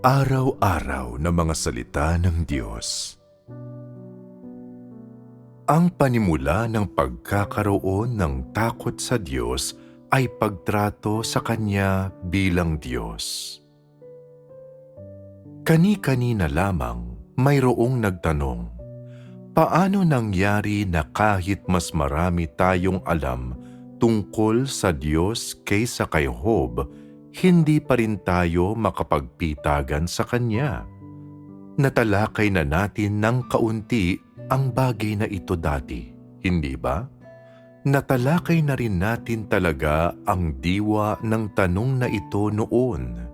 Araw-araw na mga salita ng Diyos. Ang panimula ng pagkakaroon ng takot sa Diyos ay pagtrato sa Kanya bilang Diyos. Kani-kanina lamang mayroong nagtanong, paano nangyari na kahit mas marami tayong alam tungkol sa Diyos kaysa kay Job, hindi pa rin tayo makapagpitagan sa Kanya? Natalakay na natin ng kaunti ang bagay na ito dati, hindi ba? Natalakay na rin natin talaga ang diwa ng tanong na ito noon,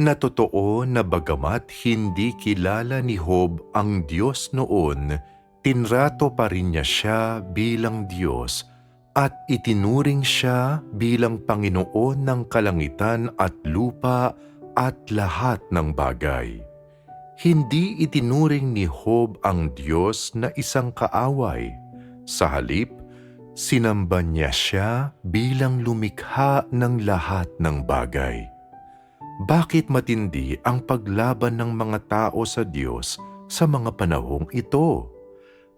na totoo na bagamat hindi kilala ni Job ang Diyos noon, tinrato pa rin niya siya bilang Diyos at itinuring siya bilang Panginoon ng kalangitan at lupa at lahat ng bagay. Hindi itinuring ni Job ang Diyos na isang kaaway. Sa halip, sinamba niya siya bilang lumikha ng lahat ng bagay. Bakit matindi ang paglaban ng mga tao sa Diyos sa mga panahong ito?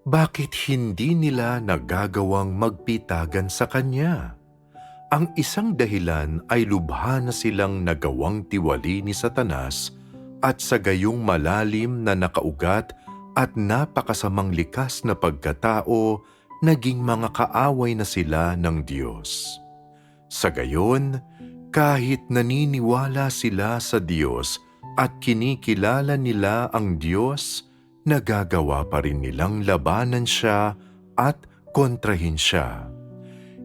Bakit hindi nila nagagawang magpitagan sa Kanya? Ang isang dahilan ay lubha na silang nagawang tiwali ni Satanas at sa gayong malalim na nakaugat at napakasamang likas na pagkatao, naging mga kaaway na sila ng Diyos. Sa gayon, kahit naniniwala sila sa Diyos at kinikilala nila ang Diyos, nagagawa pa rin nilang labanan siya at kontrahin siya.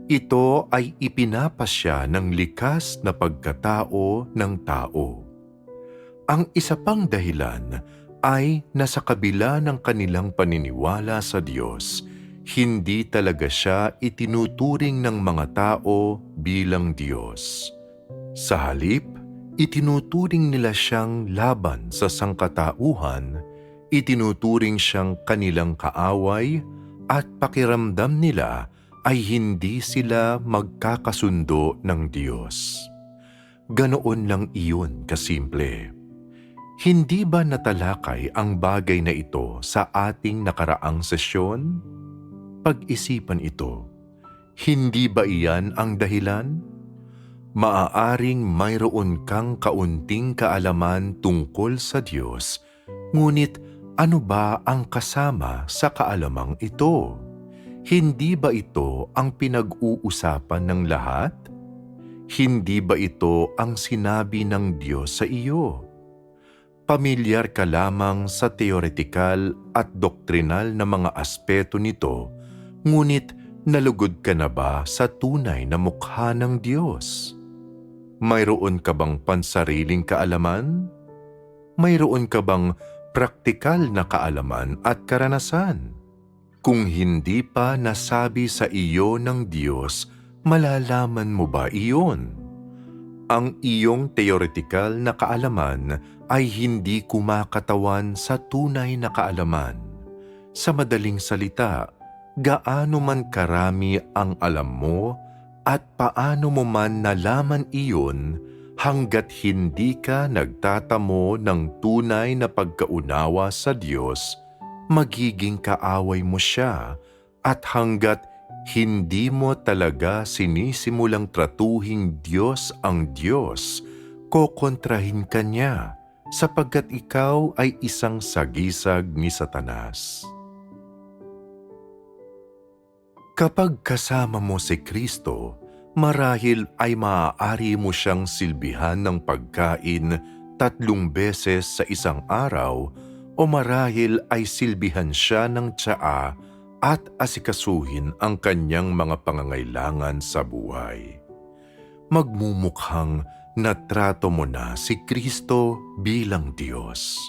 Ito ay ipinapasya ng likas na pagkatao ng tao. Ang isa pang dahilan ay nasa kabila ng kanilang paniniwala sa Diyos, hindi talaga siya itinuturing ng mga tao bilang Diyos. Sa halip, itinuturing nila siyang laban sa sangkatauhan, itinuturing siyang kanilang kaaway, at pakiramdam nila ay hindi sila magkakasundo ng Diyos. Ganoon lang iyon kasimple. Hindi ba natalakay ang bagay na ito sa ating nakaraang sesyon? Pag-isipan ito. Hindi ba iyan ang dahilan? Maaaring mayroon kang kaunting kaalaman tungkol sa Diyos, ngunit ano ba ang kasama sa kaalamang ito? Hindi ba ito ang pinag-uusapan ng lahat? Hindi ba ito ang sinabi ng Diyos sa iyo? Pamilyar ka lamang sa teoretikal at doktrinal na mga aspeto nito, ngunit nalugod ka na ba sa tunay na mukha ng Diyos? Mayroon ka bang pansariling kaalaman? Mayroon ka bang praktikal na kaalaman at karanasan? Kung hindi pa nasabi sa iyo ng Diyos, malalaman mo ba iyon? Ang iyong teoretikal na kaalaman ay hindi kumakatawan sa tunay na kaalaman. Sa madaling salita, gaano man karami ang alam mo at paano mo man nalaman iyon, hanggat hindi ka nagtatamo ng tunay na pagkaunawa sa Diyos, magiging kaaway mo siya, at hanggat hindi mo talaga sinisimulang tratuhing Diyos ang Diyos, kokontrahin ka niya, sapagkat ikaw ay isang sagisag ni Satanas. Kapag kasama mo si Kristo, marahil ay maaari mo siyang silbihan ng pagkain 3 beses sa isang araw, o marahil ay silbihan siya ng tsaa at asikasuhin ang kanyang mga pangangailangan sa buhay. Magmumukhang natrato mo na si Kristo bilang Diyos.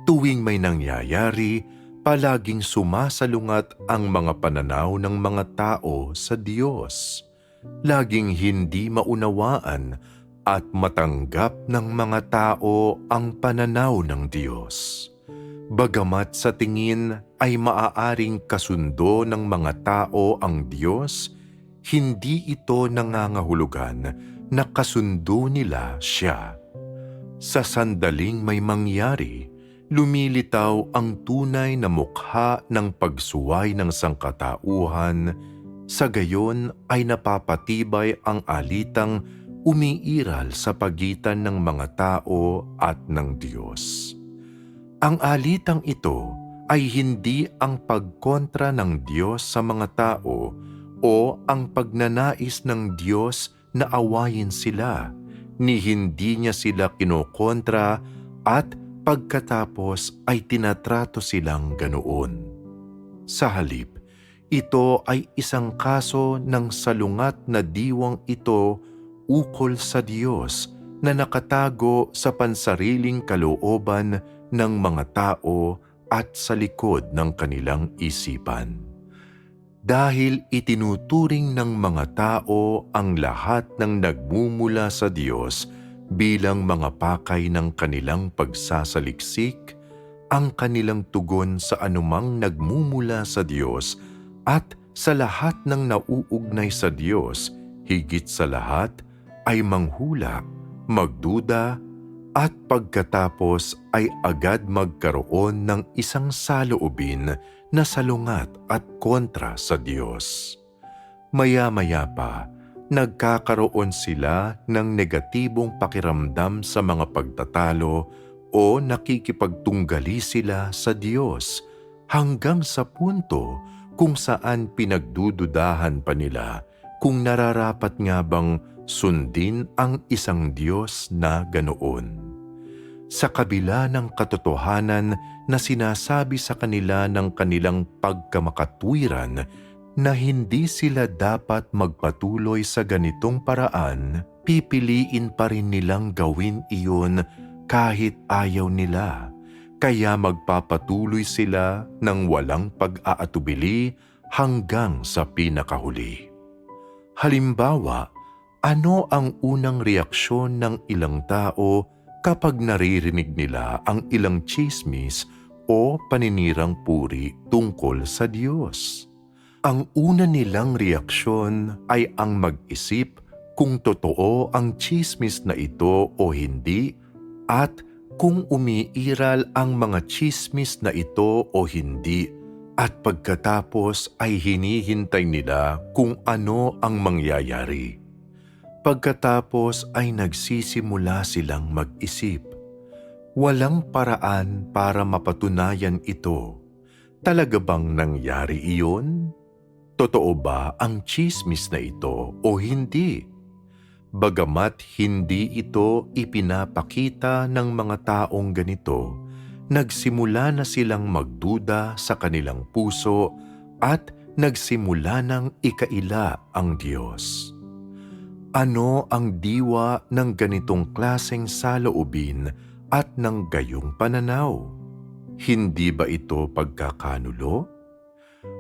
Tuwing may nangyayari, palaging sumasalungat ang mga pananaw ng mga tao sa Diyos. Laging hindi maunawaan at matanggap ng mga tao ang pananaw ng Diyos. Bagamat sa tingin ay maaaring kasundo ng mga tao ang Diyos, hindi ito nangangahulugan na kasundo nila siya. Sa sandaling may mangyari, lumilitaw ang tunay na mukha ng pagsuway ng sangkatauhan, sa gayon ay napapatibay ang alitang umiiral sa pagitan ng mga tao at ng Diyos. Ang alitang ito ay hindi ang pagkontra ng Diyos sa mga tao o ang pagnanais ng Diyos na awayin sila, ni hindi niya sila kinokontra at pagkatapos ay tinatrato silang ganoon. Sa halip, ito ay isang kaso ng salungat na diwang ito ukol sa Diyos na nakatago sa pansariling kalooban ng mga tao at sa likod ng kanilang isipan. Dahil itinuturing ng mga tao ang lahat ng nagmumula sa Diyos bilang mga pakay ng kanilang pagsasaliksik, ang kanilang tugon sa anumang nagmumula sa Diyos at sa lahat ng nauugnay sa Diyos, higit sa lahat, ay manghula, magduda, at pagkatapos ay agad magkaroon ng isang saloobin na salungat at kontra sa Diyos. Maya-maya pa, nagkakaroon sila ng negatibong pakiramdam sa mga pagtatalo o nakikipagtunggali sila sa Diyos hanggang sa punto kung saan pinagdududahan pa nila kung nararapat nga bang sundin ang isang Diyos na ganoon. Sa kabila ng katotohanan na sinasabi sa kanila ng kanilang pagkamakatwiran na hindi sila dapat magpatuloy sa ganitong paraan, pipiliin pa rin nilang gawin iyon kahit ayaw nila. Kaya magpapatuloy sila ng walang pag-aatubili hanggang sa pinakahuli. Halimbawa, ano ang unang reaksyon ng ilang tao kapag naririnig nila ang ilang tsismis o paninirang puri tungkol sa Diyos? Ang una nilang reaksyon ay ang mag-isip kung totoo ang tsismis na ito o hindi at kung umiiral ang mga tsismis na ito o hindi, at pagkatapos ay hinihintay nila kung ano ang mangyayari. Pagkatapos ay nagsisimula silang mag-isip. Walang paraan para mapatunayan ito. Talaga bang nangyari iyon? Totoo ba ang tsismis na ito o hindi? Bagamat hindi ito ipinapakita ng mga taong ganito, nagsimula na silang magduda sa kanilang puso at nagsimula ng ikaila ang Diyos. Ano ang diwa ng ganitong klaseng saloobin at ng gayong pananaw? Hindi ba ito pagkakanulo?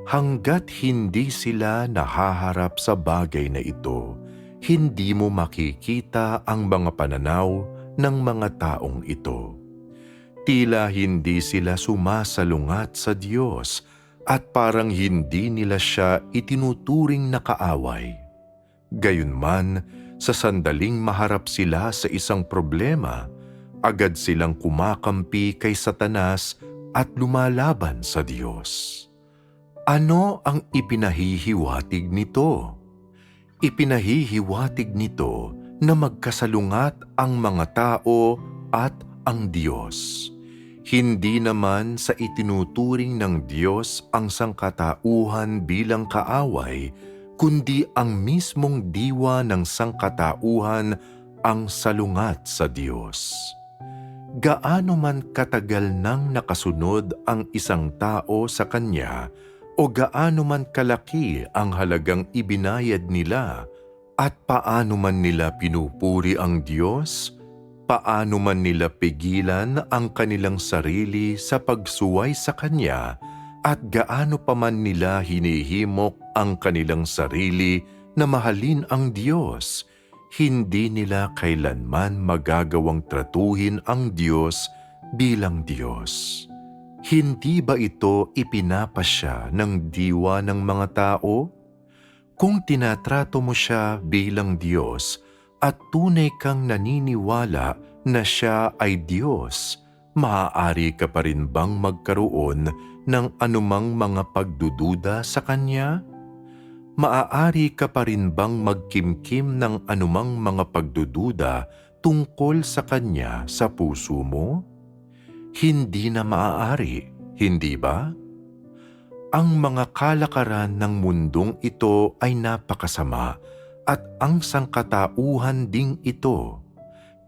Hanggat hindi sila nahaharap sa bagay na ito, hindi mo makikita ang mga pananaw ng mga taong ito. Tila hindi sila sumasalungat sa Diyos at parang hindi nila siya itinuturing na kaaway. Gayunman, sa sandaling maharap sila sa isang problema, agad silang kumakampi kay Satanas at lumalaban sa Diyos. Ano ang ipinahihiwatig nito? Ipinahihiwatig nito na magkasalungat ang mga tao at ang Diyos. Hindi naman sa itinuturing ng Diyos ang sangkatauhan bilang kaaway, kundi ang mismong diwa ng sangkatauhan ang salungat sa Diyos. Gaano man katagal nang nakasunod ang isang tao sa Kanya o gaano man kalaki ang halagang ibinayad nila at paano man nila pinupuri ang Diyos, paano man nila pigilan ang kanilang sarili sa pagsuway sa Kanya, at gaano pa man nila hinihimok ang kanilang sarili na mahalin ang Diyos, hindi nila kailanman magagawang tratuhin ang Diyos bilang Diyos. Hindi ba ito ipinapasya ng diwa ng mga tao? Kung tinatrato mo siya bilang Diyos at tunay kang naniniwala na siya ay Diyos, maaari ka pa rin bang magkaroon ng anumang mga pagdududa sa Kanya? Maaari ka pa rin bang magkimkim ng anumang mga pagdududa tungkol sa Kanya sa puso mo? Hindi na maaari, hindi ba? Ang mga kalakaran ng mundong ito ay napakasama at ang sangkatauhan ding ito.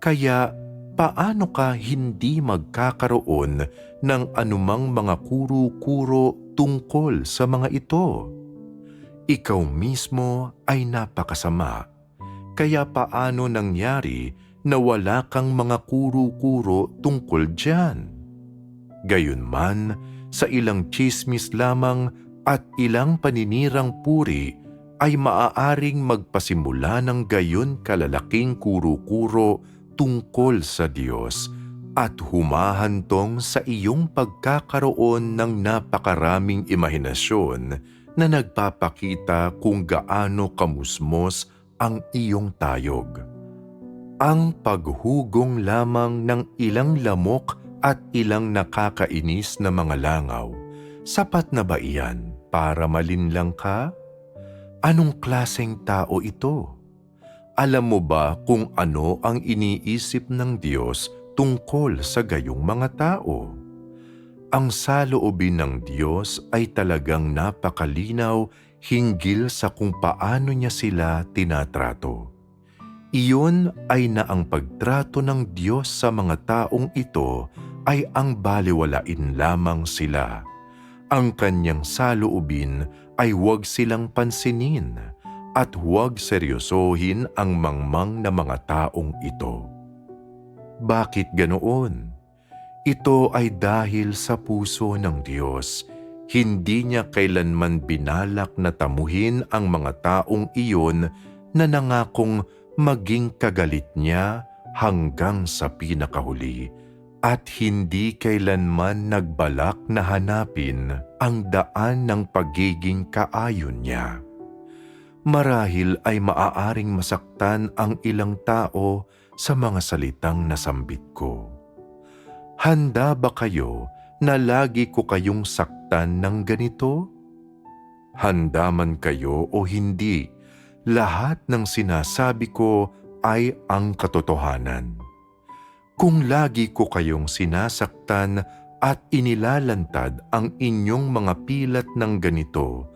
Kaya paano ka hindi magkakaroon ng anumang mga kuro-kuro tungkol sa mga ito? Ikaw mismo ay napakasama. Kaya paano nangyari na wala kang mga kuro-kuro tungkol diyan? Gayunman, sa ilang tsismis lamang at ilang paninirang puri ay maaaring magpasimula ng gayon kalalaking kuro-kuro tungkol sa Diyos at humahantong sa iyong pagkakaroon ng napakaraming imahinasyon na nagpapakita kung gaano kamusmos ang iyong tayog. Ang paghugong lamang ng ilang lamok at ilang nakakainis na mga langaw, sapat na ba iyan para malinlang ka? Anong klaseng tao ito? Alam mo ba kung ano ang iniisip ng Diyos tungkol sa gayong mga tao? Ang saloobin ng Diyos ay talagang napakalinaw hinggil sa kung paano niya sila tinatrato. Iyon ay na ang pagtrato ng Diyos sa mga taong ito ay ang balewalain lamang sila. Ang kanyang saloobin ay huwag silang pansinin at huwag seryosohin ang mangmang na mga taong ito. Bakit ganoon? Ito ay dahil sa puso ng Diyos. Hindi niya kailanman binalak na tamuhin ang mga taong iyon na nangakong maging kagalit niya hanggang sa pinakahuli at hindi kailanman nagbalak na hanapin ang daan ng pagiging kaayon niya. Marahil ay maaaring masaktan ang ilang tao sa mga salitang nasambit ko. Handa ba kayo na lagi ko kayong saktan ng ganito? Handa man kayo o hindi, lahat ng sinasabi ko ay ang katotohanan. Kung lagi ko kayong sinasaktan at inilalantad ang inyong mga pilat ng ganito,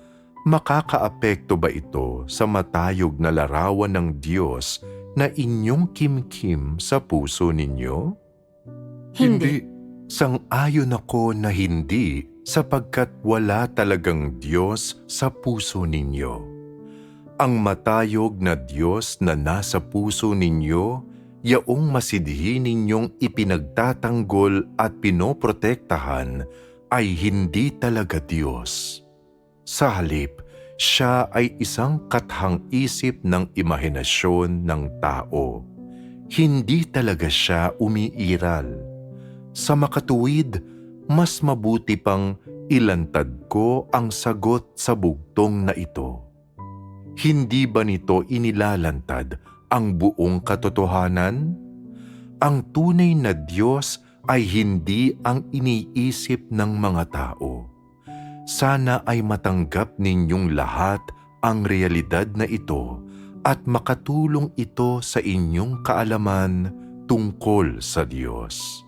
makakaapekto ba ito sa matayog na larawan ng Diyos na inyong kimkim sa puso ninyo? Hindi. Sang-ayon ako na hindi sapagkat wala talagang Diyos sa puso ninyo. Ang matayog na Diyos na nasa puso ninyo, yaong masidhi ninyong ipinagtatanggol at pinoprotektahan ay hindi talaga Diyos. Sa halip, siya ay isang kathang-isip ng imahinasyon ng tao. Hindi talaga siya umiiral. Sa makatuwid, mas mabuti pang ilantad ko ang sagot sa bugtong na ito. Hindi ba nito inilalantad ang buong katotohanan? Ang tunay na Diyos ay hindi ang iniisip ng mga tao. Sana ay matanggap ninyong lahat ang realidad na ito at makatulong ito sa inyong kaalaman tungkol sa Diyos.